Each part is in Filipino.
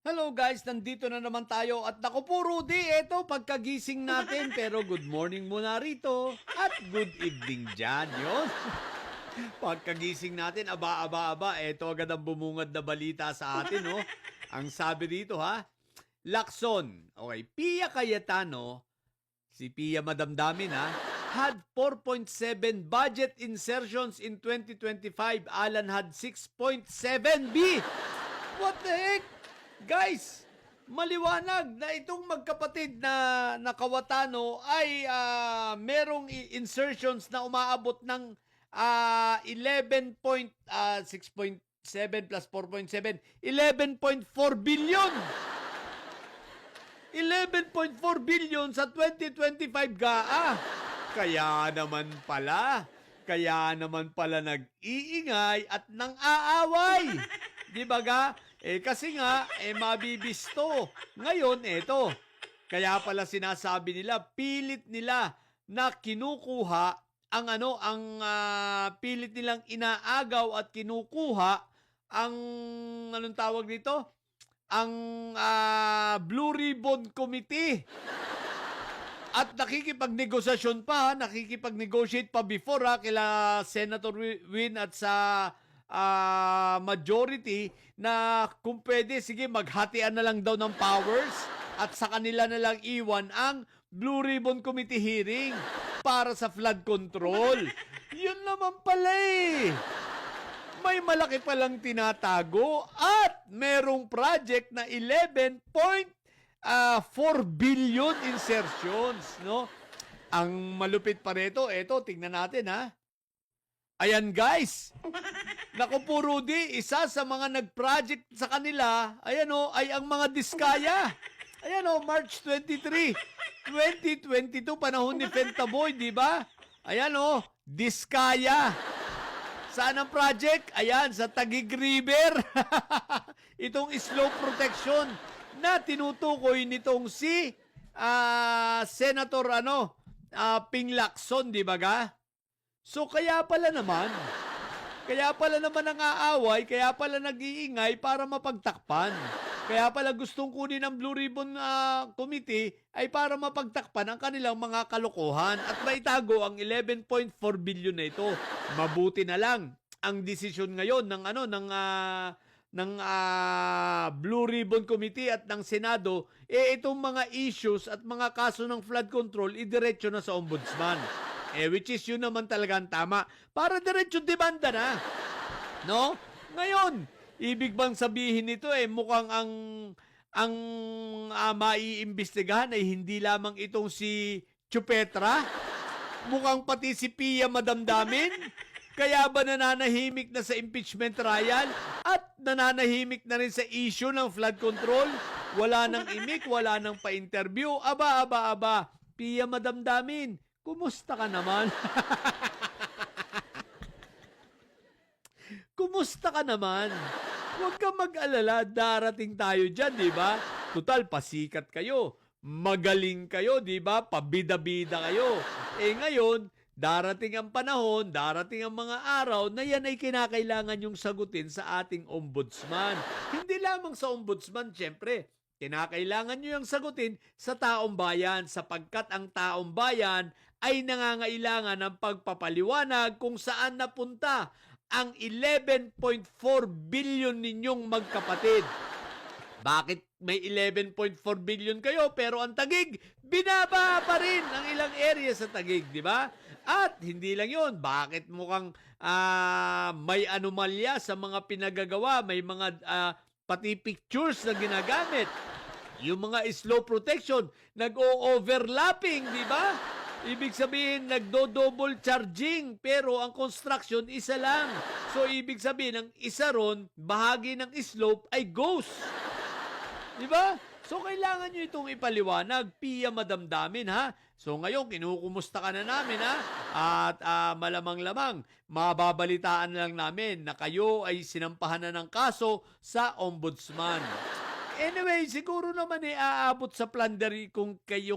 Hello guys, nandito na naman tayo at naku po Rudy, eto pagkagising natin pero good morning muna rito at good evening dyan, yun. Pagkagising natin, eto agad ang bumungad na balita sa atin, no? Ang sabi dito ha, Lacson, okay, Pia Cayetano, si Pia Madamdamin ha, had 4.7 budget insertions in 2025, Alan had 6.7B. What the heck? Guys, maliwanag na itong magkapatid na nakawatano ay merong insertions na umaabot ng 6.7 plus 4.7, 11.4 billion. 11.4 billion sa 2025 GAA. Kaya naman pala nag-iingay at nang aaway. Di ba ga? Kasi nga, mabibisto. Ngayon, eto. Kaya pala sinasabi nila, pilit nila na kinukuha pilit nilang inaagaw at kinukuha ang, anong tawag dito? Ang Blue Ribbon Committee. At nakikipagnegosasyon pa, nakikipag-negotiate pa before kila Senator Win at sa majority na kung pwede, sige, maghatian na lang daw ng powers at sa kanila na lang iwan ang Blue Ribbon Committee hearing para sa flood control. Yun naman pala May malaki palang tinatago at merong project na 11.4 billion insertions, no? Ang malupit pa rito, eto, tingnan natin ha. Ayan guys, naku po Rudy, isa sa mga nag-project sa kanila, ayan ay ang mga Diskaya. Ayan March 23, 2022, panahon ni Pentaboy, di ba? Ayan Diskaya. Saan ang project? Ayan, sa Taguig River. Itong slope protection na tinutukoy nitong si Senator Ping Lacson, di ba ga? So kaya pala naman ang aaway, kaya pala nag-iingay para mapagtakpan. Kaya pala gustong kunin ng Blue Ribbon Committee ay para mapagtakpan ang kanilang mga kalokohan at maitago ang 11.4 billion na ito. Mabuti na lang ang desisyon ngayon ng Blue Ribbon Committee at ng Senado, itong mga issues at mga kaso ng flood control, idiretso na sa Ombudsman. Which is yun naman talaga ang tama. Para diretso demanda na. No? Ngayon, ibig bang sabihin nito mukhang ang maiimbestigahan ay hindi lamang itong si Chupetra? Mukhang pati si Pia Madamdamin? Kaya ba nananahimik na sa impeachment trial at nananahimik na rin sa issue ng flood control? Wala nang imik, wala nang pa-interview. Aba. Pia Madamdamin, kumusta ka naman? Kumusta ka naman? Huwag ka mag-alala, darating tayo dyan, di ba? Tutal, pasikat kayo. Magaling kayo, di ba? Pabida-bida kayo. Ngayon, darating ang panahon, darating ang mga araw na yan ay kinakailangan yung sagutin sa ating ombudsman. Hindi lamang sa ombudsman, syempre. Kinakailangan nyo yung sagutin sa taong bayan sapagkat ang taong bayan ay nangangailangan ng pagpapaliwanag kung saan napunta ang 11.4 billion ninyong magkapatid. Bakit may 11.4 billion kayo pero ang Taguig, binaba pa rin ang ilang area sa Taguig, di ba? At hindi lang yon, bakit mukhang may anomalya sa mga pinagagawa, may mga pati pictures na ginagamit. Yung mga slow protection, nag-o-overlapping, di ba? Ibig sabihin, nagdo-double charging, pero ang construction, isa lang. So, ibig sabihin, ang isa ron, bahagi ng slope ay ghost. Di ba? So, kailangan nyo itong ipaliwanag. Pia Madamdamin, ha? So, ngayon, kinukumusta ka na namin, ha? At malamang-lamang, mababalitaan lang namin na kayo ay sinampahan na ng kaso sa ombudsman. Anyway, siguro naman aabot sa plunder kung kay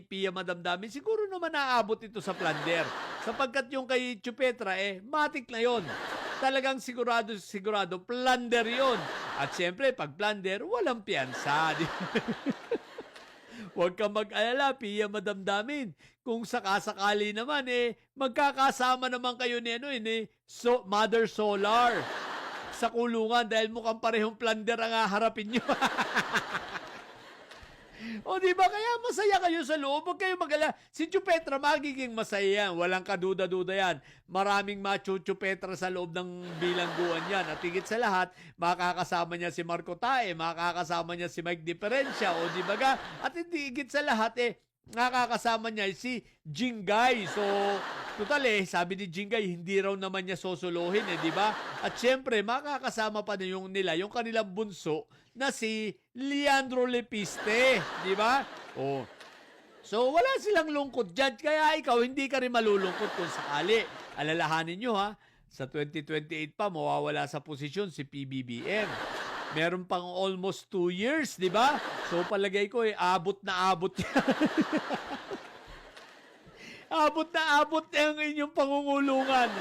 Pia Madamdamin, siguro naman aabot ito sa plunder. Sapagkat yung kay Chupetra, matik na yon. Talagang sigurado, plunder yon. At siyempre, pag plunder, walang piyansa. Huwag kang mag-alala, Pia madamdamin. Kung sakasakali naman, magkakasama naman kayo ni, Mother Solar sa kulungan dahil mukhang parehong plunder ang haharapin nyo. O di ba kaya masaya kayo sa loob? Huwag kayo mag-alala. Si Chupetra magiging masaya yan. Walang kaduda-duda yan. Maraming machuchupetra sa loob ng bilangguan yan. At higit sa lahat, makakasama niya si Marco Tae, makakasama niya si Mike Diferencia, o di ba ga? At hindi higit sa lahat, nakakasama niya si Jingay. So, total sabi ni Jingay, hindi raw naman niya sosolohin, di ba? At syempre, makakasama pa nila yung kanilang bunso na si Leandro Lepiste, di ba? Oh. So, wala silang lungkot dyan. Kaya ikaw, hindi ka rin malulungkot kung sakali. Alalahanin nyo ha, sa 2028 pa, mawawala sa posisyon si PBBM. Meron pang almost 2 years, di ba? So, palagay ko, abot na abot yan. Abot na abot ang inyong pangungulungan.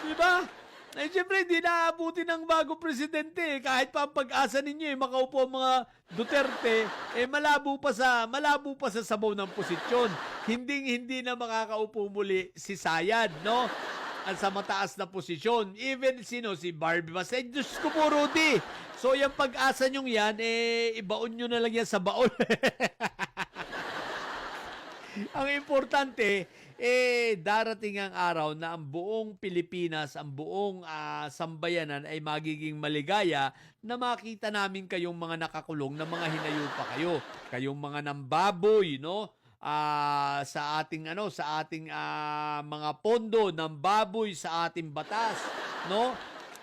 Di ba? Siyempre, hindi naaabutin ng bago presidente. Kahit pa ang pag-asa ninyo, makaupo ang mga Duterte, malabo pa sa sabaw ng posisyon. Hindi na makakaupo muli si Sayad, no? At sa mataas na posisyon. Even si Barbie Mas. Diyos ko po, Rudy. So, yung pag-asa nyong yan, ibaon nyo na lang yan sa baon. Ang importante, darating ang araw na ang buong Pilipinas, ang buong sambayanan ay magiging maligaya na makita namin kayong mga nakakulong na mga hinayupa kayo. Kayong mga nambaboy, no? Sa ating mga pondo ng baboy sa ating batas, no?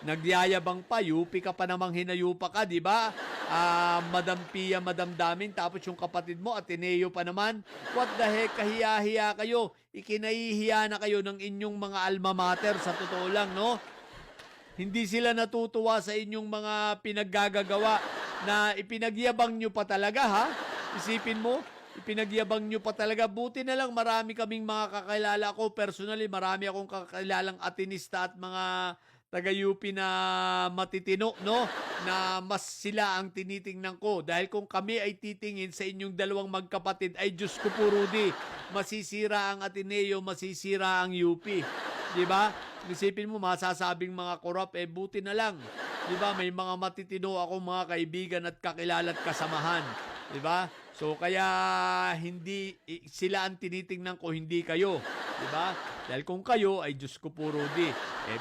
Nagyayabang pa, UP ka pa namang hinayupa ka, di ba? Madam Pia, Madam Damin, tapos yung kapatid mo, Ateneo pa naman. What the heck, kahiya-hiya kayo. Ikinahihiya na kayo ng inyong mga alma mater, sa totoo lang, no? Hindi sila natutuwa sa inyong mga pinaggagawa na ipinagyabang nyo pa talaga, ha? Isipin mo, ipinagyabang nyo pa talaga. Buti na lang marami kaming mga kakilala ko. Personally, marami akong kakilalang atinista at mga taga-UP na matitino, no? Na mas sila ang tinitingnan ko. Dahil kung kami ay titingin sa inyong dalawang magkapatid, ay Diyos ko po, Rudy, masisira ang Ateneo, masisira ang UP. Di ba? Isipin mo, masasabing mga korap, buti na lang. Di ba? May mga matitino ako, mga kaibigan at kakilala at kasamahan. Di ba? So, kaya hindi sila ang tinitingnan ko, hindi kayo. Di ba? Dahil kung kayo, ay Diyos ko po, Rudy.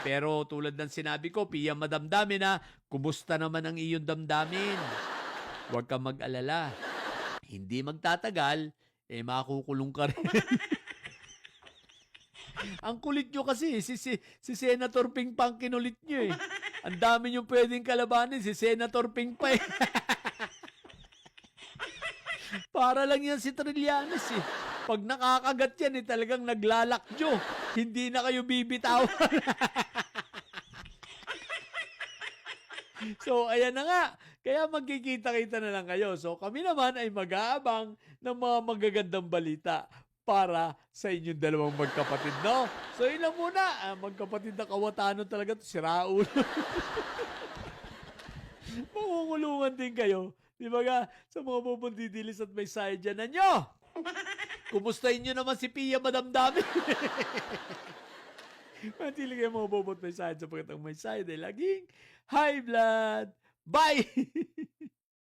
Pero tulad ng sinabi ko, Pia madamdamin na, kumusta naman ang iyong damdamin? Huwag kang mag-alala. Hindi magtatagal, makukulong ka rin. Ang kulit nyo kasi, si Senator Ping Pang kinulit nyo eh. Ang dami nyo pwedeng kalabanin, si Senator Ping Pa eh. Para lang yan si Trillanes eh. Pag nakakagat yan talagang naglalakjo. Hindi na kayo bibitawan. So, ayan na nga. Kaya magkikita-kita na lang kayo. So, kami naman ay mag-aabang ng mga magagandang balita para sa inyong dalawang magkapatid, no? So, yun lang muna. Magkapatid na kawatano talaga to, si Raul. Mangungulungan din kayo. Di ba nga, sa mga pupundidilis at may side dyan na nyo? Kumustahin nyo naman si Pia madamdamin. Matili kayo mga bobot may side sapagkat ang may side ay laging high blood. Bye!